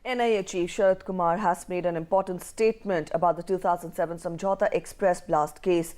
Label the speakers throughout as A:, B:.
A: NIA Chief Sharad Kumar has made an important statement about the 2007 Samjhauta Express blast case.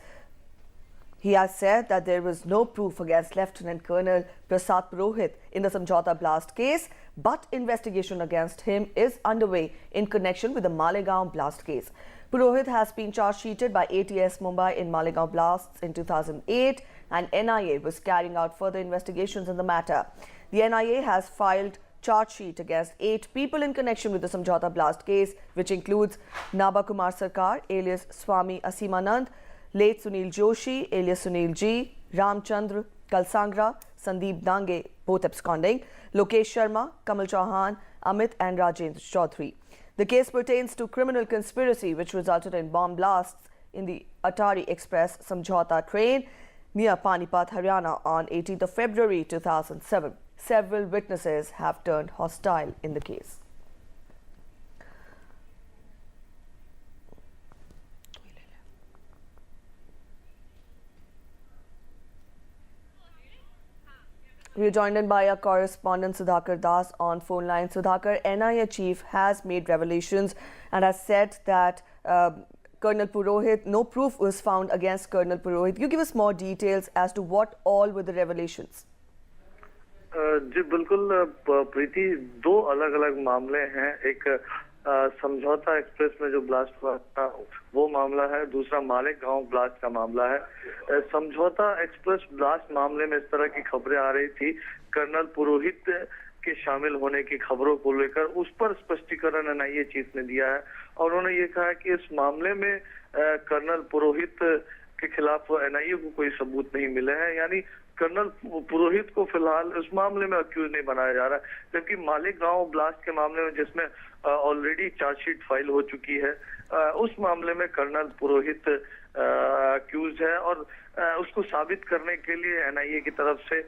A: He has said that there was no proof against Lieutenant Colonel Prasad Purohit in the Samjhauta blast case, but investigation against him is underway in connection with the Malegaon blast case. Purohit has been charge-sheeted by ATS Mumbai in Malegaon blasts in 2008, and NIA was carrying out further investigations in the matter. The NIA has filed charge sheet against 8 people in connection with the Samjhauta blast case, which includes Naba Kumar Sarkar, alias Swami Asimanand, late Sunil Joshi, alias Sunil G, Ramchandra Kalsangra, Sandeep Dange, both absconding, Lokesh Sharma, Kamal Chauhan, Amit and Rajendra Chaudhary. The case pertains to criminal conspiracy which resulted in bomb blasts in the Atari Express Samjhauta train near Panipat, Haryana on 18th of February 2007. Several witnesses have turned hostile in the case. We are joined in by our correspondent Sudhakar Das on phone line. Sudhakar, NIA chief has made revelations and has said that Colonel Purohit, no proof was found against Colonel Purohit. You give us more details as to what all were the revelations.
B: जी बिल्कुल प्रीति, दो अलग अलग मामले हैं। एक समझौता express में जो ब्लास्ट हुआ था वो मामला है, दूसरा मालेगांव ब्लास्ट का मामला है। समझौता एक्सप्रेस ब्लास्ट मामले में इस तरह की खबरें आ रही थी, कर्नल पुरोहित के शामिल होने की खबरों को लेकर उस पर स्पष्टीकरण एनआईए चीफ ने दिया है और उन्होंने ये कहा कि इस मामले में कर्नल पुरोहित के खिलाफ एनआईए को कोई सबूत नहीं मिले हैं, यानी कर्नल पुरोहित को फिलहाल इस मामले में अक्यूज नहीं बनाया जा रहा है, जबकि मालेगांव ब्लास्ट के मामले में जिसमें ऑलरेडी चार्जशीट फाइल हो चुकी है, उस मामले में कर्नल पुरोहित अक्यूज है और उसको साबित करने के लिए एनआईए की तरफ से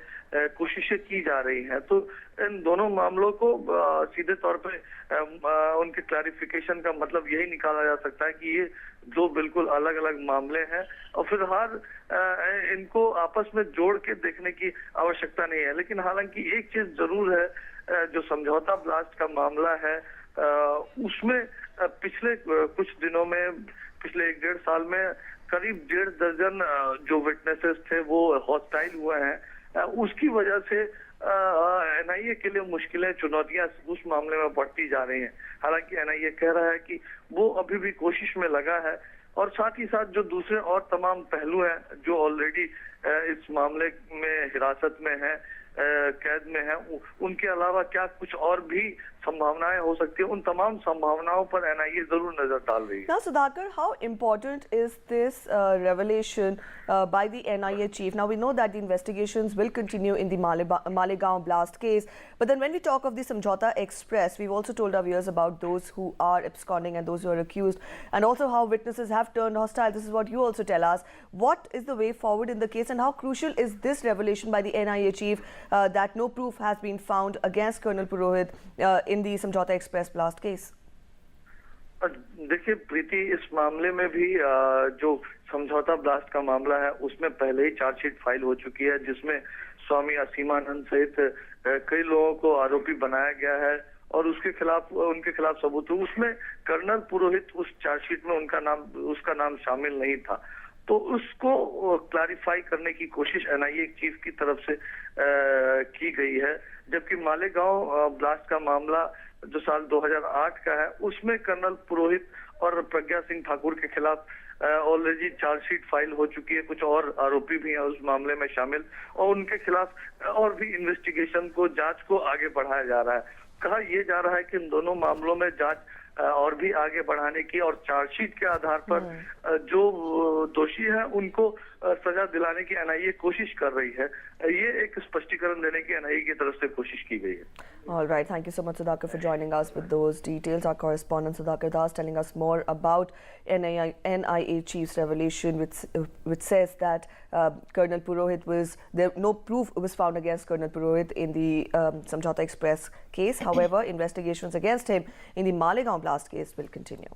B: कोशिशें की जा रही हैं। तो इन दोनों मामलों को सीधे तौर पे उनके क्लैरिफिकेशन का मतलब यही निकाला जा सकता है कि ये दो बिल्कुल अलग अलग मामले हैं और फिलहाल इनको आपस में जोड़ के देखने की आवश्यकता नहीं है। लेकिन हालांकि एक चीज जरूर है, जो समझौता ब्लास्ट का मामला है उसमें पिछले कुछ दिनों में, पिछले 1-1.5 साल में करीब 1.5 दर्जन जो विटनेसेस थे वो हॉस्टाइल हुए हैं। उसकी वजह से एनआईए के लिए मुश्किलें, चुनौतियां उस मामले में बढ़ती जा रही हैं। हालांकि एनआईए कह रहा है कि वो अभी भी कोशिश में लगा है और साथ ही साथ जो दूसरे और तमाम पहलू हैं जो ऑलरेडी इस मामले में हिरासत में हैं, कैद में हैं, उनके अलावा क्या कुछ और भी संभावनाएं हो सकती है, उन तमाम संभावनाओं पर एनआईए जरूर नजर डाल रही है।
A: Now, Sudhakar, how important is this revelation by the NIA chief? Now, we know that the investigations will continue in the Malegaon blast case, but then when we talk of the Samjhauta Express, we've also told our viewers about those who are absconding and those who are accused, and also how witnesses have turned hostile. This is what you also tell us. What is the way forward in the case, and how crucial is this revelation by the NIA chief that no proof has been found against Colonel Purohit in the Samjhauta Express blast case?
B: देखिए प्रीति, इस मामले में भी जो समझौता blast का मामला है उसमें पहले ही चार्जशीट फाइल हो चुकी है, जिसमें स्वामी असीमानंद सहित कई लोगों को आरोपी बनाया गया है और उनके खिलाफ सबूत। उसमें कर्नल पुरोहित उस चार्जशीट में उसका नाम शामिल नहीं था, तो उसको क्लैरिफाई करने की कोशिश एनआईए चीफ की तरफ से की गई है। जबकि मालेगांव ब्लास्ट का मामला जो साल 2008 का है उसमें कर्नल पुरोहित और प्रज्ञा सिंह ठाकुर के खिलाफ ऑलरेडी चार्जशीट फाइल हो चुकी है, कुछ और आरोपी भी हैं उस मामले में शामिल और उनके खिलाफ और भी इन्वेस्टिगेशन को, जांच को आगे बढ़ाया जा रहा है। कहा यह जा रहा है कि इन दोनों मामलों में जांच और भी आगे बढ़ाने की और चार्जशीट के आधार पर जो दोषी हैं उनको सजा दिलाने की एनआईए कोशिश कर रही है। ये एक स्पष्टीकरण देने की एनआईए की तरफ से कोशिश की गई है।
A: All right, thank you so much, Sudhakar, for joining us with those details. Our correspondent Sudhakar Das telling us more about NIA chief's revelation, which says that Colonel Purohit no proof was found against Colonel Purohit in the Samjhauta Express case. However, investigations against him in the Malegaon blast case will continue.